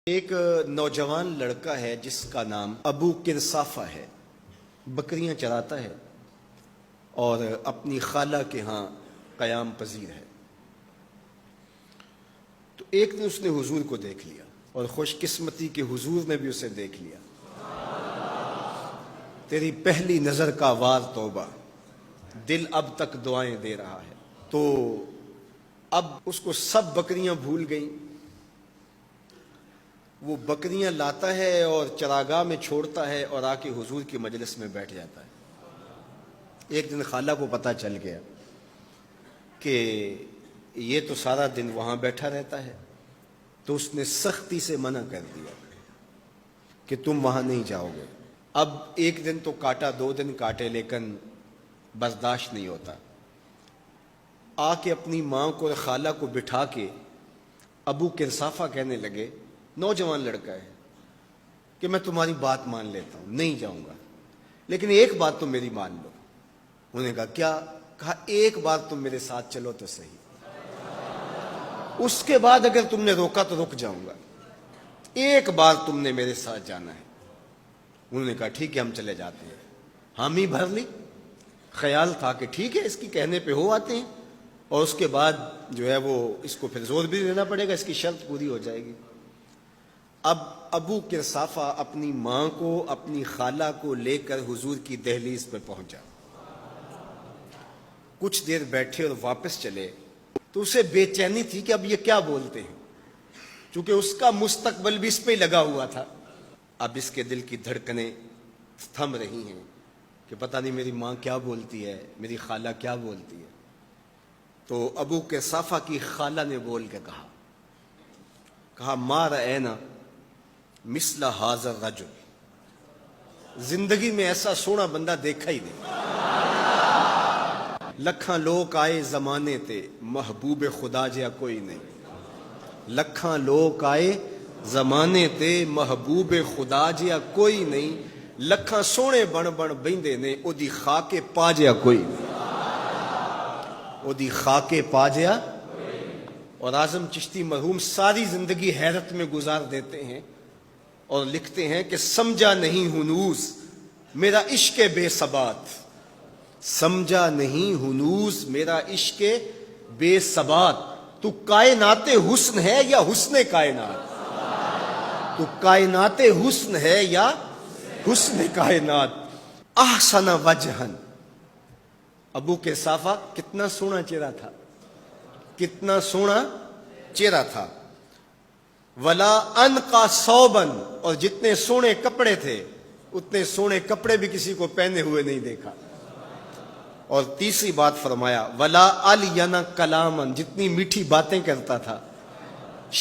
ایک نوجوان لڑکا ہے جس کا نام ابو کرسافہ ہے، بکریاں چراتا ہے اور اپنی خالہ کے ہاں قیام پذیر ہے۔ تو ایک دن اس نے حضور کو دیکھ لیا اور خوش قسمتی کے حضور نے بھی اسے دیکھ لیا۔ تیری پہلی نظر کا وار توبہ، دل اب تک دعائیں دے رہا ہے۔ تو اب اس کو سب بکریاں بھول گئیں، وہ بکریاں لاتا ہے اور چراگاہ میں چھوڑتا ہے اور آ کے حضور کی مجلس میں بیٹھ جاتا ہے۔ ایک دن خالہ کو پتہ چل گیا کہ یہ تو سارا دن وہاں بیٹھا رہتا ہے، تو اس نے سختی سے منع کر دیا کہ تم وہاں نہیں جاؤ گے۔ اب ایک دن تو کاٹا، 2 دن کاٹے، لیکن برداشت نہیں ہوتا۔ آ کے اپنی ماں کو اور خالہ کو بٹھا کے ابو کرسافہ کہنے لگے، نوجوان لڑکا ہے، کہ میں تمہاری بات مان لیتا ہوں، نہیں جاؤں گا، لیکن ایک بات تم میری مان لو۔ انہوں نے کہا کیا؟ کہا ایک بار تم میرے ساتھ چلو تو صحیح، اس کے بعد اگر تم نے روکا تو رک جاؤں گا، ایک بار تم نے میرے ساتھ جانا ہے۔ انہوں نے کہا ٹھیک ہے، ہم چلے جاتے ہیں۔ حامی بھر لی، خیال تھا کہ ٹھیک ہے اس کی کہنے پہ ہو آتے ہیں، اور اس کے بعد جو ہے وہ اس کو پھر زور بھی دینا پڑے گا، اس کی شرط پوری ہو جائے گی۔ اب ابو کرسافہ اپنی ماں کو، اپنی خالہ کو لے کر حضور کی دہلیز پر پہنچا۔ کچھ دیر بیٹھے اور واپس چلے تو اسے بے چینی تھی کہ اب یہ کیا بولتے ہیں، چونکہ اس کا مستقبل بھی اس پہ لگا ہوا تھا۔ اب اس کے دل کی دھڑکنیں تھم رہی ہیں کہ پتہ نہیں میری ماں کیا بولتی ہے، میری خالہ کیا بولتی ہے۔ تو ابو کرسافہ کی خالہ نے بول کے کہا ما رأینا مثل ھذا الرجل، زندگی میں ایسا سونا بندہ دیکھا ہی نہیں۔ لکھاں لوگ آئے زمانے تے، محبوب خدا جیا کوئی نہیں۔ لکھاں لوگ آئے زمانے تے، محبوب خدا جیا کوئی نہیں۔ لکھاں سونے بن بن بیندے نے، او دی خاکے پا جیا کوئی نہیں۔ او دی خاکے پا جیا۔ اور اعظم چشتی مرحوم ساری زندگی حیرت میں گزار دیتے ہیں اور لکھتے ہیں کہ سمجھا نہیں ہنوز میرا عشق بے ثبات، سمجھا نہیں ہنوز میرا عشق بے ثبات، تو کائنات حسن ہے یا حسن کائنات، تو کائنات حسن ہے یا حسن کائنات۔ احسن وجہن، ابو کرسافہ کتنا سونا چہرہ تھا، کتنا سونا چہرہ تھا۔ ولا انقا ثوبن، اور جتنے سونے کپڑے تھے اتنے سونے کپڑے بھی کسی کو پہنے ہوئے نہیں دیکھا۔ اور تیسری بات فرمایا ولا الین کلامن، جتنی میٹھی باتیں کرتا تھا،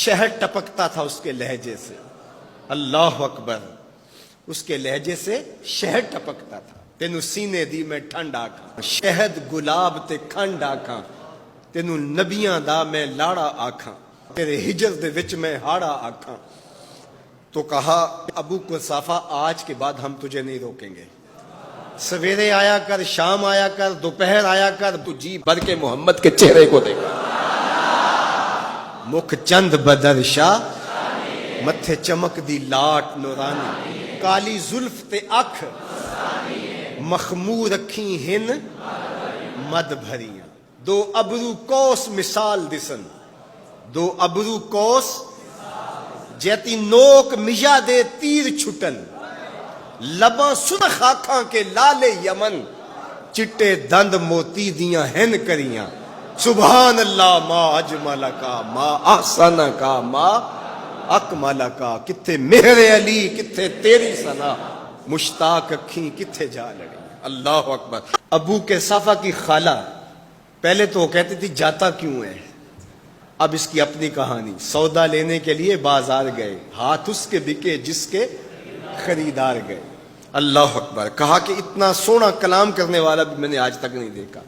شہد ٹپکتا تھا اس کے لہجے سے۔ اللہ اکبر، اس کے لہجے سے شہد ٹپکتا تھا۔ تینو سینے دی میں ٹھنڈ آکھاں، شہد گلاب تے کھنڈ آکھاں، تینو نبیاں دا میں لاڑا آکھاں، تیرے ہجر دے وچ میں ہاڑا آکھاں۔ تو کہا ابو کرسافہ آج کے بعد ہم تجھے نہیں روکیں گے، سویرے آیا کر، شام آیا کر، دوپہر آیا کر، تو جی بھر کے محمد کے چہرے کو دیکھا۔ مکھ چند بدر شاہ، متھے چمک دی لاٹ نورانی، کالی زلف تے اکھ، مخمور اکھیں ہن مد بھریاں، دو ابرو کوس مثال دسن، دو ابرو کوس جیتی نوک مجا دے تیر چھٹن، لباں سرخ آنکھاں کے لالے یمن، چٹے دند موتی دیاں ہن کریاں۔ سبحان اللہ ما اجمل کا، ما احسن کا، ما اکمل کا، کتھے مہر علی، کتھے تیری ثنا، مشتاق اکھیں کتھے جا لڑی۔ اللہ اکبر۔ ابو کرسافہ کی خالہ پہلے تو وہ کہتی تھی جاتا کیوں ہے، اب اس کی اپنی کہانی۔ سودا لینے کے لیے بازار گئے، ہاتھ اس کے بکے جس کے خریدار گئے۔ اللہ اکبر۔ کہا کہ اتنا سونا کلام کرنے والا بھی میں نے آج تک نہیں دیکھا۔